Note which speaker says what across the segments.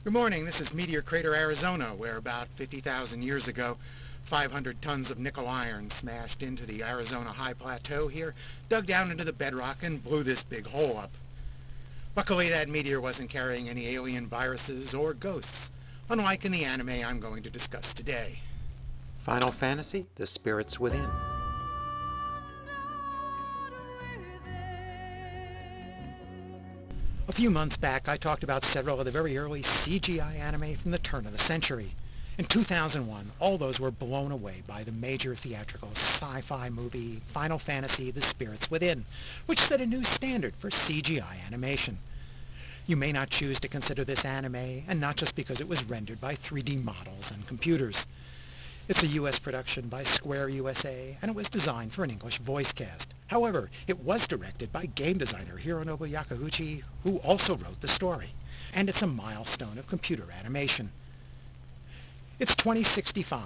Speaker 1: Good morning. This is Meteor Crater, Arizona, where about 50,000 years ago, 500 tons of nickel iron smashed into the Arizona high plateau here, dug down into the bedrock and blew this big hole up. Luckily, that meteor wasn't carrying any alien viruses or ghosts, unlike in the anime I'm going to discuss today.
Speaker 2: Final Fantasy, The Spirits Within.
Speaker 1: A few months back, I talked about several of the very early CGI anime from the turn of the century. In 2001, all those were blown away by the major theatrical sci-fi movie Final Fantasy: The Spirits Within, which set a new standard for CGI animation. You may not choose to consider this anime, and not just because it was rendered by 3D models and computers. It's a U.S. production by Square USA, and it was designed for an English voice cast. However, it was directed by game designer Hironobu Yakaguchi, who also wrote the story, and it's a milestone of computer animation. It's 2065.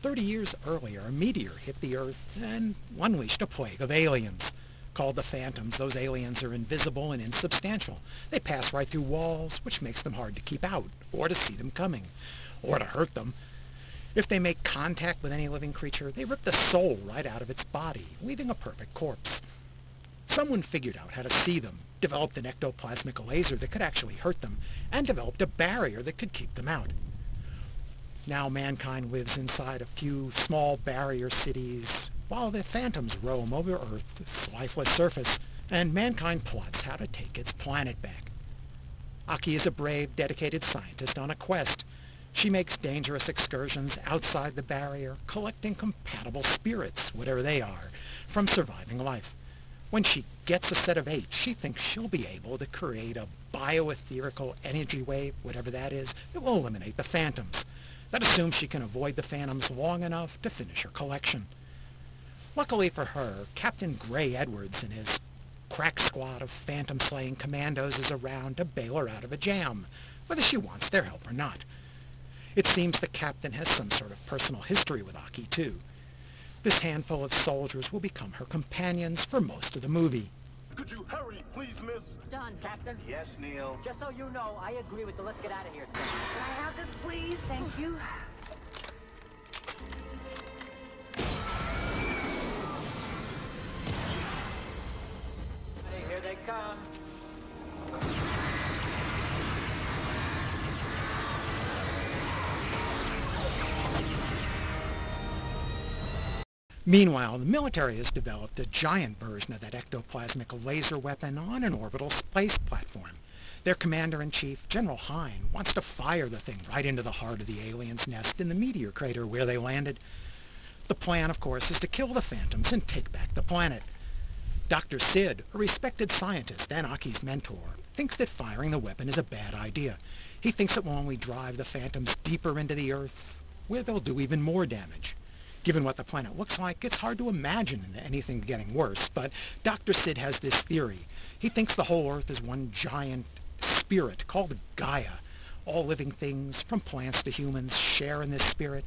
Speaker 1: 30 years earlier, a meteor hit the Earth and unleashed a plague of aliens. Called the Phantoms, those aliens are invisible and insubstantial. They pass right through walls, which makes them hard to keep out, or to see them coming, or to hurt them. If they make contact with any living creature, they rip the soul right out of its body, leaving a perfect corpse. Someone figured out how to see them, developed an ectoplasmic laser that could actually hurt them, and developed a barrier that could keep them out. Now mankind lives inside a few small barrier cities, while the Phantoms roam over Earth's lifeless surface, and mankind plots how to take its planet back. Aki is a brave, dedicated scientist on a quest. She makes dangerous excursions outside the barrier, collecting compatible spirits, whatever they are, from surviving life. When she gets a set of 8, she thinks she'll be able to create a bioetherical energy wave, whatever that is, that will eliminate the Phantoms. That assumes she can avoid the Phantoms long enough to finish her collection. Luckily for her, Captain Gray Edwards and his crack squad of Phantom-slaying commandos is around to bail her out of a jam, whether she wants their help or not. It seems the captain has some sort of personal history with Aki, too. This handful of soldiers will become her companions for most of the movie.
Speaker 3: Could you hurry, please, miss?
Speaker 4: Done, Captain.
Speaker 3: Yes, Neil.
Speaker 4: Just so you know, I agree with the let's get out of here thing.
Speaker 5: Can I have this, please? Thank you.
Speaker 4: Here they come.
Speaker 1: Meanwhile, the military has developed a giant version of that ectoplasmic laser weapon on an orbital space platform. Their commander-in-chief, General Hein, wants to fire the thing right into the heart of the aliens' nest in the meteor crater where they landed. The plan, of course, is to kill the Phantoms and take back the planet. Dr. Sid, a respected scientist and Aki's mentor, thinks that firing the weapon is a bad idea. He thinks it will only drive the Phantoms deeper into the Earth, where they'll do even more damage. Given what the planet looks like, it's hard to imagine anything getting worse, but Dr. Sid has this theory. He thinks the whole Earth is one giant spirit called Gaia. All living things, from plants to humans, share in this spirit.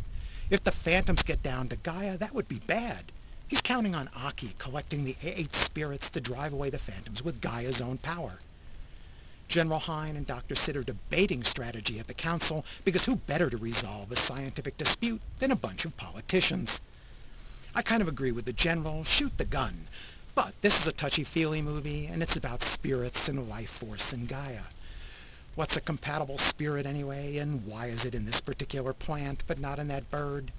Speaker 1: If the Phantoms get down to Gaia, that would be bad. He's counting on Aki collecting the 8 spirits to drive away the Phantoms with Gaia's own power. General Hein and Dr. Sid are debating strategy at the council because who better to resolve a scientific dispute than a bunch of politicians? I kind of agree with the general, shoot the gun. But this is a touchy-feely movie, and it's about spirits and life force in Gaia. What's a compatible spirit anyway, and why is it in this particular plant but not in that bird?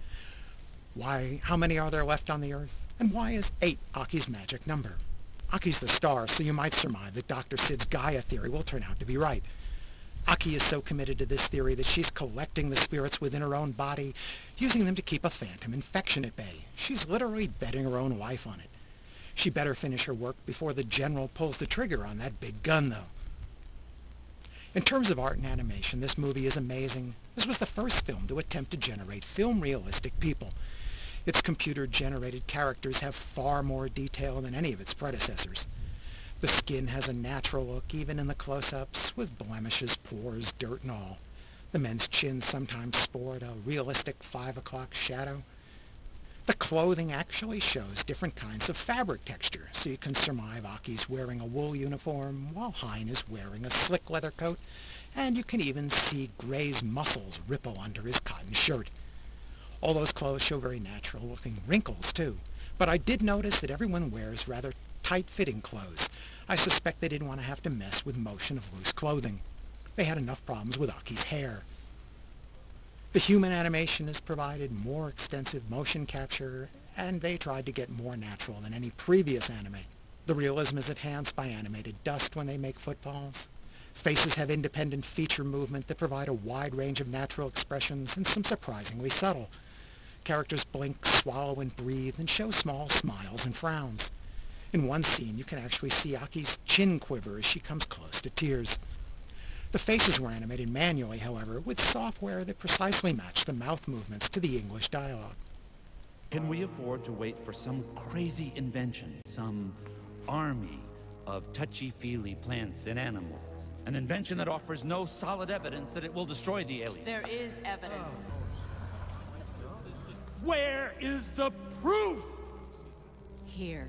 Speaker 1: How many are there left on the Earth? And why is 8 Aki's magic number? Aki's the star, so you might surmise that Dr. Sid's Gaia theory will turn out to be right. Aki is so committed to this theory that she's collecting the spirits within her own body, using them to keep a Phantom infection at bay. She's literally betting her own life on it. She better finish her work before the general pulls the trigger on that big gun, though. In terms of art and animation, this movie is amazing. This was the first film to attempt to generate film-realistic people. Its computer-generated characters have far more detail than any of its predecessors. The skin has a natural look even in the close-ups, with blemishes, pores, dirt and all. The men's chins sometimes sport a realistic 5 o'clock shadow. The clothing actually shows different kinds of fabric texture, so you can surmise Aki's wearing a wool uniform while Hein is wearing a slick leather coat, and you can even see Gray's muscles ripple under his cotton shirt. All those clothes show very natural-looking wrinkles, too, but I did notice that everyone wears rather tight-fitting clothes. I suspect they didn't want to have to mess with motion of loose clothing. They had enough problems with Aki's hair. The human animation has provided more extensive motion capture, and they tried to get more natural than any previous anime. The realism is enhanced by animated dust when they make footballs. Faces have independent feature movement that provide a wide range of natural expressions and some surprisingly subtle. Characters blink, swallow, and breathe, and show small smiles and frowns. In one scene, you can actually see Aki's chin quiver as she comes close to tears. The faces were animated manually, however, with software that precisely matched the mouth movements to the English dialogue.
Speaker 6: Can we afford to wait for some crazy invention, some army of touchy-feely plants and animals? An invention that offers no solid evidence that it will destroy the aliens.
Speaker 7: There is evidence.
Speaker 6: Where is the proof?
Speaker 7: Here.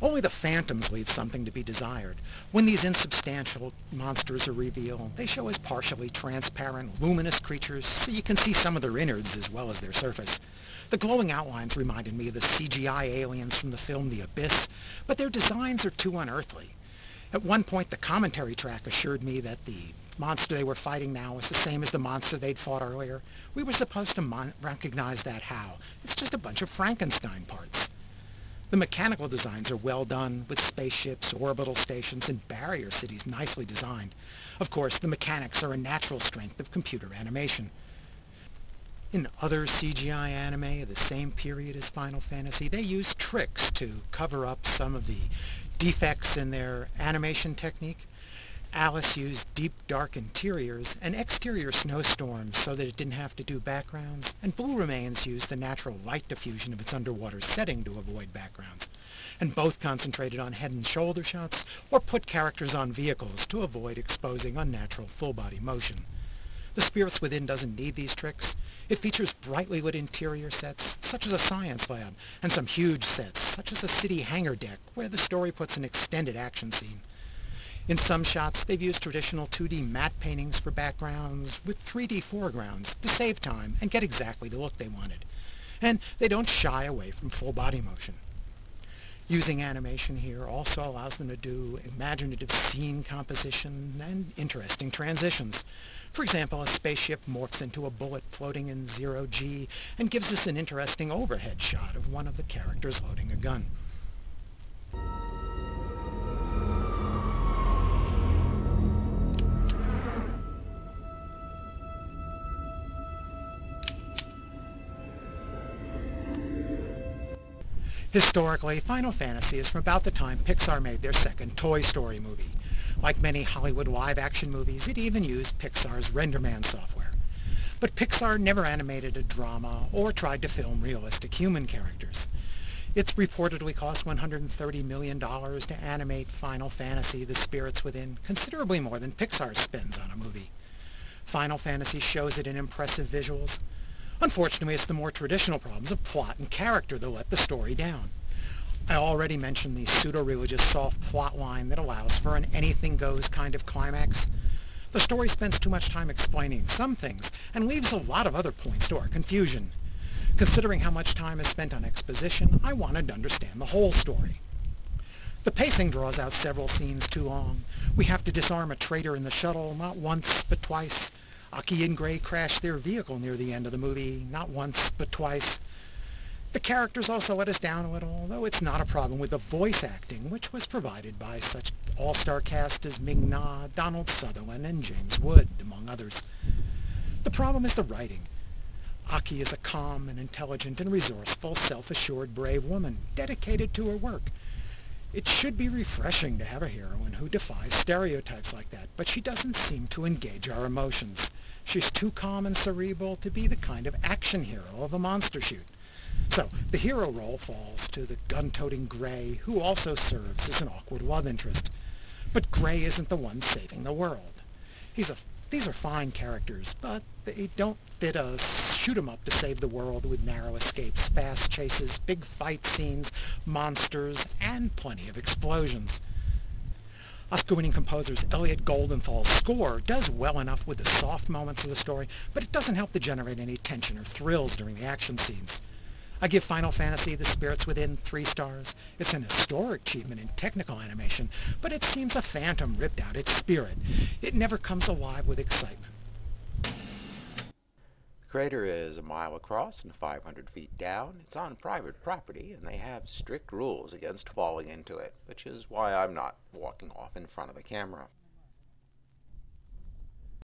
Speaker 1: Only the phantoms leave something to be desired. When these insubstantial monsters are revealed, they show as partially transparent, luminous creatures, so you can see some of their innards as well as their surface. The glowing outlines reminded me of the CGI aliens from the film The Abyss, but their designs are too unearthly. At one point, the commentary track assured me that the monster they were fighting now was the same as the monster they'd fought earlier. We were supposed to recognize that how? It's just a bunch of Frankenstein parts. The mechanical designs are well done, with spaceships, orbital stations, and barrier cities nicely designed. Of course, the mechanics are a natural strength of computer animation. In other CGI anime of the same period as Final Fantasy, they use tricks to cover up some of the defects in their animation technique. Alice used deep, dark interiors and exterior snowstorms so that it didn't have to do backgrounds, and Blue Remains used the natural light diffusion of its underwater setting to avoid backgrounds, and both concentrated on head and shoulder shots or put characters on vehicles to avoid exposing unnatural full-body motion. The Spirits Within doesn't need these tricks. It features brightly lit interior sets, such as a science lab, and some huge sets, such as a city hangar deck, where the story puts an extended action scene. In some shots, they've used traditional 2D matte paintings for backgrounds with 3D foregrounds to save time and get exactly the look they wanted. And they don't shy away from full body motion. Using animation here also allows them to do imaginative scene composition and interesting transitions. For example, a spaceship morphs into a bullet floating in 0G and gives us an interesting overhead shot of one of the characters loading a gun. Historically, Final Fantasy is from about the time Pixar made their second Toy Story movie. Like many Hollywood live-action movies, it even used Pixar's RenderMan software. But Pixar never animated a drama or tried to film realistic human characters. It's reportedly cost $130 million to animate Final Fantasy: The Spirits Within, considerably more than Pixar spends on a movie. Final Fantasy shows it in impressive visuals. Unfortunately, it's the more traditional problems of plot and character that let the story down. I already mentioned the pseudo-religious soft plot line that allows for an anything-goes kind of climax. The story spends too much time explaining some things and leaves a lot of other points to our confusion. Considering how much time is spent on exposition, I wanted to understand the whole story. The pacing draws out several scenes too long. We have to disarm a traitor in the shuttle not once but twice. Aki and Gray crash their vehicle near the end of the movie, not once, but twice. The characters also let us down a little, though it's not a problem with the voice acting, which was provided by such all-star cast as Ming Na, Donald Sutherland, and James Wood, among others. The problem is the writing. Aki is a calm and intelligent and resourceful, self-assured, brave woman, dedicated to her work. It should be refreshing to have a heroine who defies stereotypes like that, but she doesn't seem to engage our emotions. She's too calm and cerebral to be the kind of action hero of a monster shoot. So, the hero role falls to the gun-toting Gray, who also serves as an awkward love interest. But Gray isn't the one saving the world. These are fine characters, but they don't fit a shoot-'em-up to save the world with narrow escapes, fast chases, big fight scenes, monsters, and plenty of explosions. Oscar-winning composer's Elliot Goldenthal's score does well enough with the soft moments of the story, but it doesn't help to generate any tension or thrills during the action scenes. I give Final Fantasy The Spirits Within 3 stars. It's an historic achievement in technical animation, but it seems a phantom ripped out its spirit. It never comes alive with excitement.
Speaker 2: The crater is a mile across and 500 feet down. It's on private property, and they have strict rules against falling into it, which is why I'm not walking off in front of the camera.